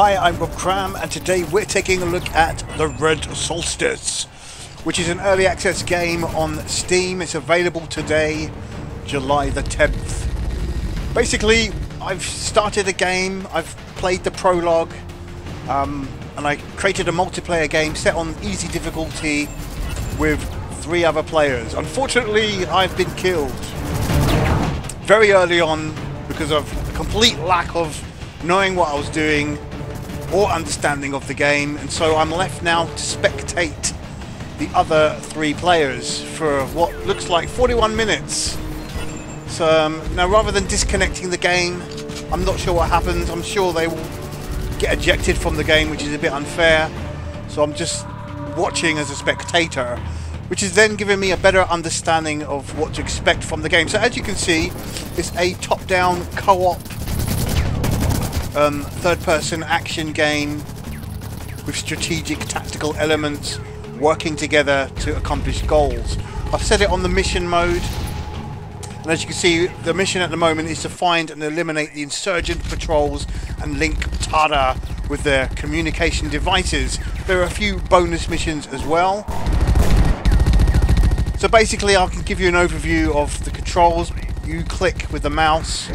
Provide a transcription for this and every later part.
Hi, I'm Cram, and today we're taking a look at the Red Solstice, which is an early access game on Steam. It's available today, July the 10th. Basically, I've started a game, I've played the prologue, and I created a multiplayer game set on easy difficulty with 3 other players. Unfortunately, I've been killed very early on because of a complete lack of knowing what I was doing or understanding of the game, and so I'm left now to spectate the other 3 players for what looks like 41 minutes. So now, rather than disconnecting the game, I'm not sure what happens. I'm sure they will get ejected from the game, which is a bit unfair, so I'm just watching as a spectator, which is then giving me a better understanding of what to expect from the game. So as you can see, it's a top-down co-op third-person action game with strategic tactical elements working together to accomplish goals. I've set it on the mission mode, and as you can see, the mission at the moment is to find and eliminate the insurgent patrols and link Tara with their communication devices. There are a few bonus missions as well. So basically, I can give you an overview of the controls. You click with the mouse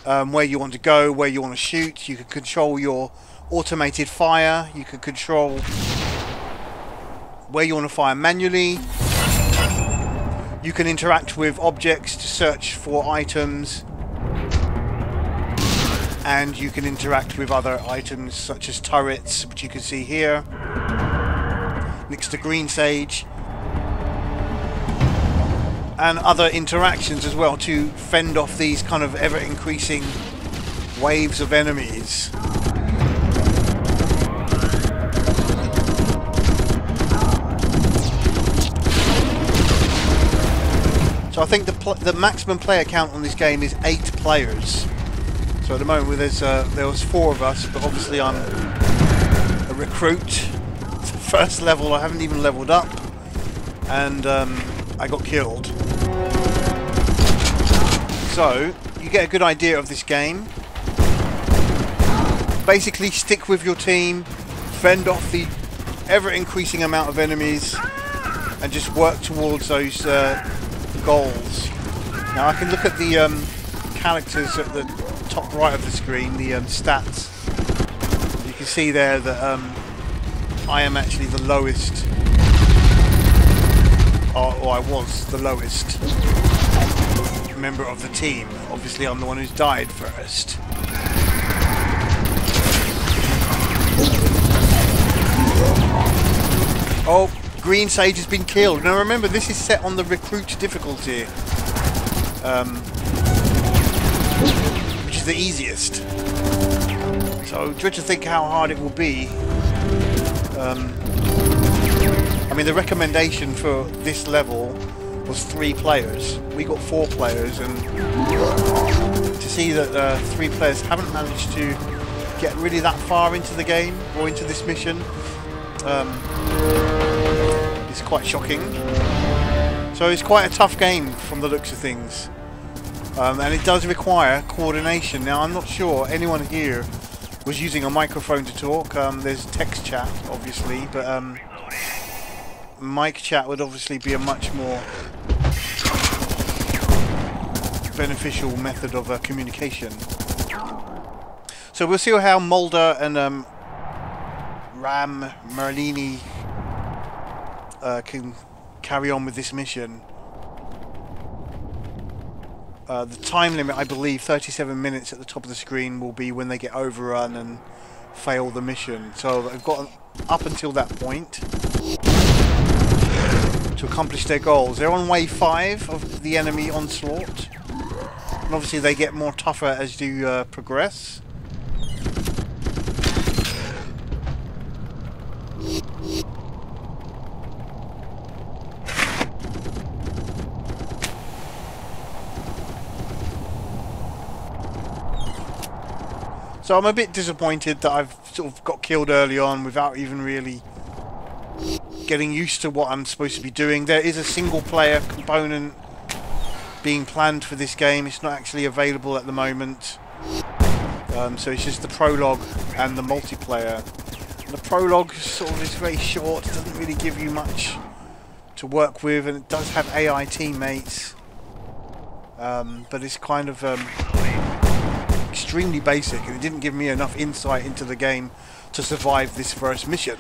where you want to go, where you want to shoot. You can control your automated fire. You can control where you want to fire manually. You can interact with objects to search for items, and you can interact with other items such as turrets, which you can see here next to green sage, and other interactions as well to fend off these kind of ever-increasing waves of enemies. So I think the maximum player count on this game is 8 players. So at the moment there was 4 of us, but obviously I'm a recruit. It's the first level, I haven't even leveled up, and I got killed. So you get a good idea of this game. Basically, stick with your team, fend off the ever-increasing amount of enemies, and just work towards those goals. Now I can look at the characters at the top right of the screen, the stats. You can see there that I am actually the lowest, or I was the lowest member of the team. Obviously I'm the one who's died first. Oh, green sage has been killed. Now remember, this is set on the recruit difficulty, which is the easiest. So try to think how hard it will be. I mean, the recommendation for this level was 3 players. We got 4 players, and to see that 3 players haven't managed to get really that far into the game or into this mission is quite shocking. So it's quite a tough game from the looks of things, and it does require coordination. Now I'm not sure anyone here was using a microphone to talk. There's text chat obviously, but mic chat would obviously be a much more beneficial method of communication. So we'll see how Mulder and Ram Merlini can carry on with this mission. The time limit, I believe 37 minutes at the top of the screen, will be when they get overrun and fail the mission. So they've got up until that point to accomplish their goals. They're on wave 5 of the enemy onslaught, and obviously they get more tougher as you progress. So I'm a bit disappointed that I've sort of got killed early on without even really getting used to what I'm supposed to be doing. There is a single player component being planned for this game. It's not actually available at the moment. So it's just the prologue and the multiplayer. The prologue sort of is very short, it doesn't really give you much to work with, and it does have AI teammates, but it's kind of extremely basic, and it didn't give me enough insight into the game to survive this first mission.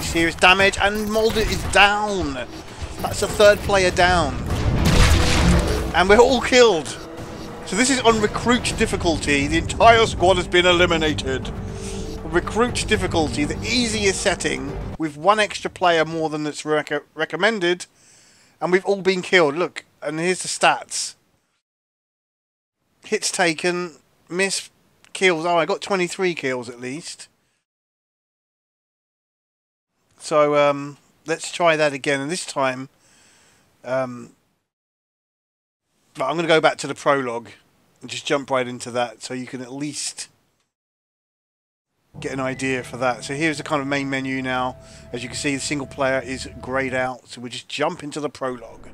Serious damage, and Mulder is down. That's a third player down, and we're all killed. So this is on recruit difficulty. The entire squad has been eliminated. Recruit difficulty, the easiest setting, with one extra player more than that's recommended, and we've all been killed. Look, and here's the stats: hits taken, miss, kills. Oh, I got 23 kills at least. So let's try that again, and this time I'm going to go back to the prologue and just jump right into that, so you can at least get an idea for that. So here's the kind of main menu now. As you can see, the single player is greyed out, so we'll just jump into the prologue.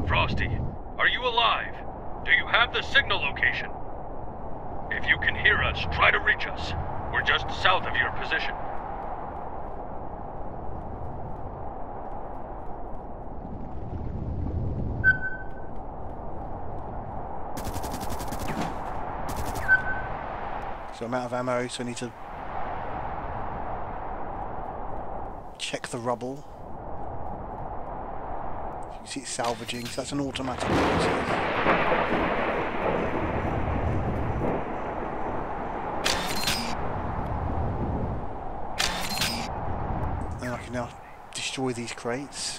Frosty, are you alive? Do you have the signal location? If you can hear us, try to reach us. We're just south of your position. So I'm out of ammo, so I need to check the rubble. You can see it's salvaging, so that's an automatic process. Now destroy these crates.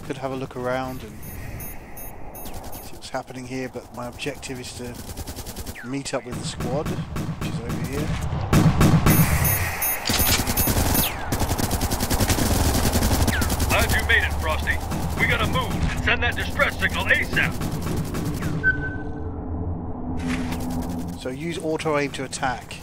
Could have a look around and see what's happening here, but my objective is to meet up with the squad, which is over here. Glad you made it, Frosty. We gotta move and send that distress signal ASAP. So use auto aim to attack.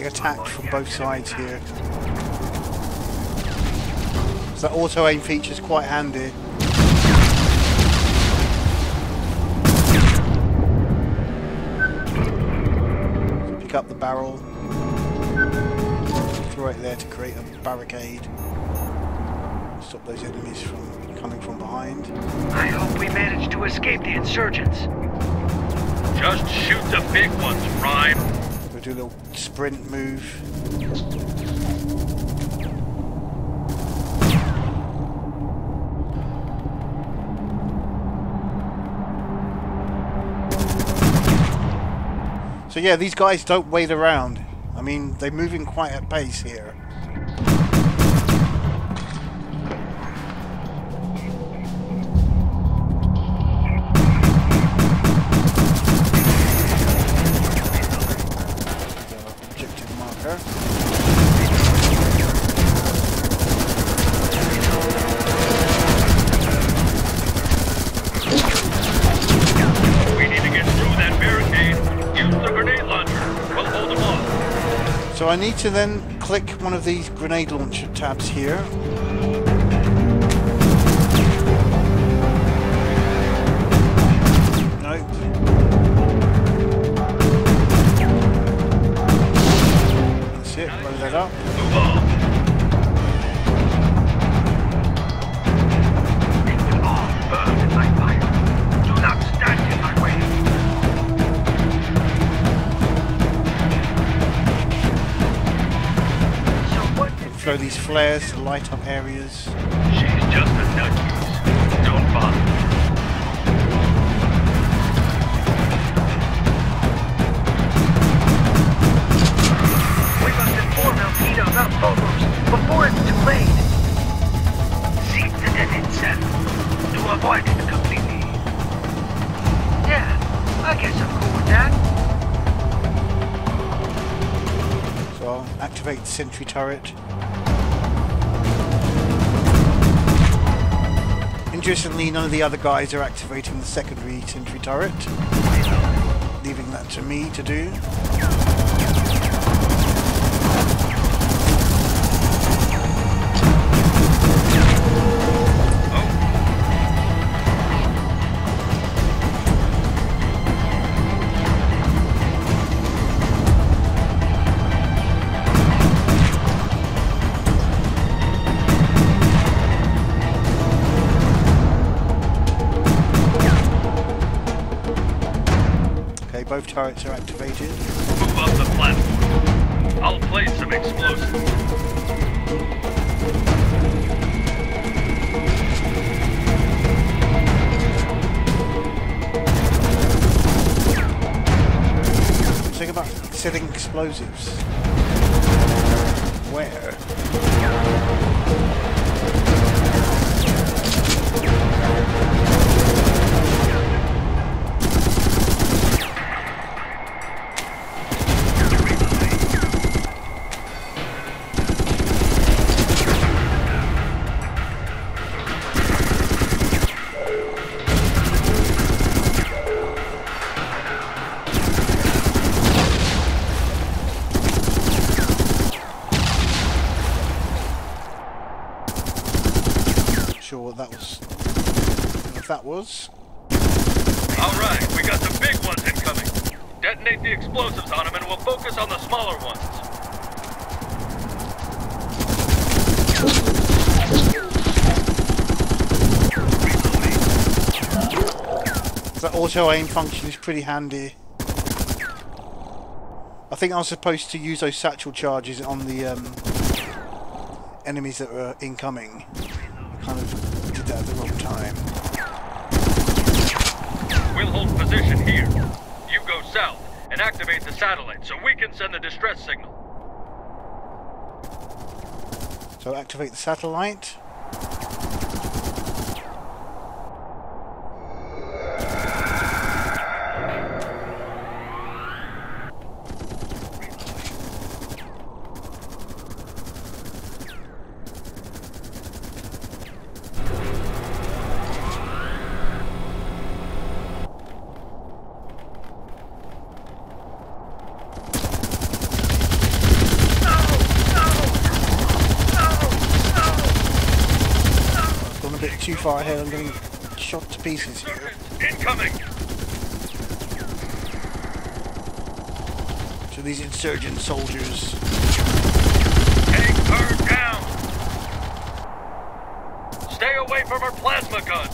Attacked from both sides here. So that auto aim feature is quite handy. So pick up the barrel, throw it there to create a barricade, stop those enemies from coming from behind. I hope we manage to escape the insurgents. Just shoot the big ones, Rhyme. Do a little sprint move. So yeah, these guys don't wait around. I mean, they're moving quite at pace here. Objective marker. So I need to then click one of these grenade launcher tabs here. Nope. That's it, load that up. Move on. Throw these flares to light up areas. She's just a nutcase. Don't bother. We must inform Alpina about Phobos before it's too late. Seek the detonate cell to avoid it completely. Yeah, I guess I'm cool with that. So I'll activate the sentry turret. Interestingly, none of the other guys are activating the secondary sentry turret, leaving that to me to do. Both turrets are activated. Move up the platform. I'll place some explosives. Think about setting explosives. Where? That was. Alright, we got the big ones incoming. Detonate the explosives on them and we'll focus on the smaller ones. That auto aim function is pretty handy. I think I was supposed to use those satchel charges on the enemies that were incoming. I kind of did that at the wrong time. We'll hold position here. You go south and activate the satellite so we can send the distress signal. So activate the satellite. Too far ahead, I'm getting shot to pieces here. Incoming! So these insurgent soldiers. Take her down! Stay away from her plasma gun!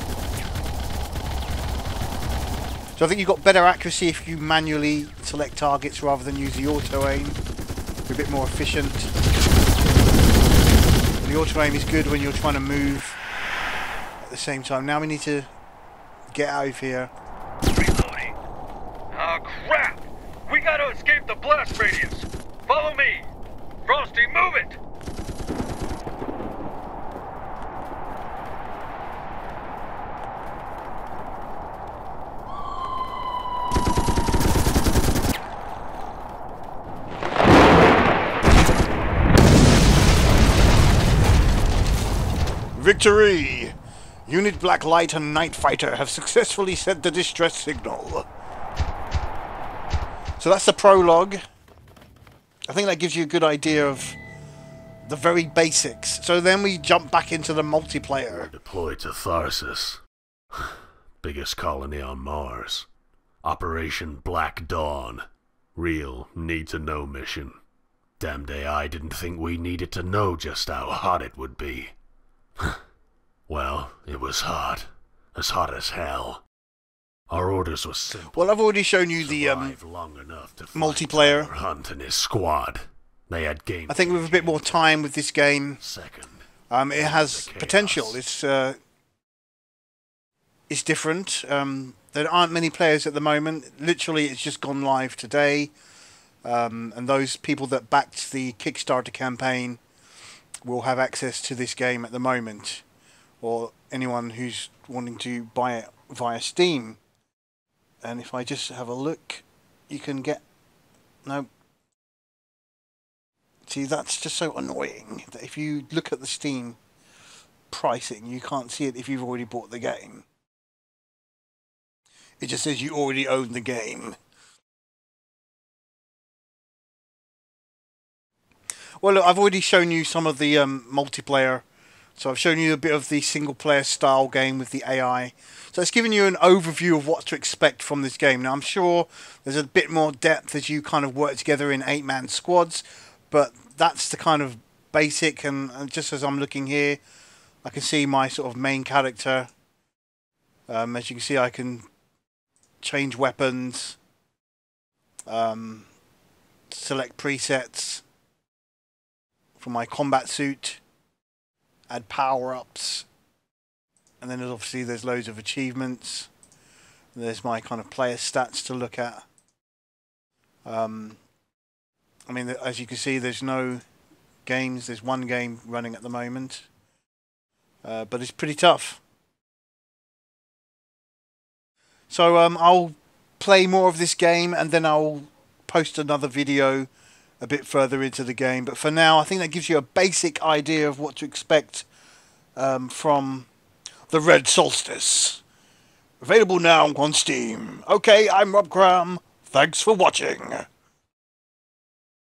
So I think you've got better accuracy if you manually select targets rather than use the auto aim. You're a bit more efficient. The auto aim is good when you're trying to move at the same time. Now we need to get out of here. Reloading. Oh crap! We gotta escape the blast radius! Follow me! Frosty, move it! Victory! Unit Blacklight and Night Fighter have successfully sent the distress signal. So that's the prologue. I think that gives you a good idea of the very basics. So then we jump back into the multiplayer. Deployed to Tharsis. Biggest colony on Mars. Operation Black Dawn. Real need-to-know mission. Damned AI didn't think we needed to know just how hot it would be. Well, it was hot. As hot as hell. Our orders were simple. Well, I've already shown you the long enough to multiplayer. Hunt and his squad. They had game. I think with a bit more time with this game, Second, it has potential. It's different. There aren't many players at the moment. Literally, it's just gone live today. And those people that backed the Kickstarter campaign will have access to this game at the moment. Or anyone who's wanting to buy it via Steam. And if I just have a look, you can get... No. See, that's just so annoying. That if you look at the Steam pricing, you can't see it if you've already bought the game. It just says you already own the game. Well, look, I've already shown you some of the multiplayer. So I've shown you a bit of the single-player style game with the AI. So it's given you an overview of what to expect from this game. Now, I'm sure there's a bit more depth as you kind of work together in 8-man squads. But that's the kind of basic. And just as I'm looking here, I can see my sort of main character. As you can see, I can change weapons. Select presets for my combat suit. Add power-ups, and then obviously there's loads of achievements. There's my kind of player stats to look at. I mean, as you can see, there's no games. There's one game running at the moment, but it's pretty tough. So I'll play more of this game, and then I'll post another video a bit further into the game. But for now, I think that gives you a basic idea of what to expect from the Red Solstice. Available now on Steam. Okay, I'm Rob Cram. Thanks for watching.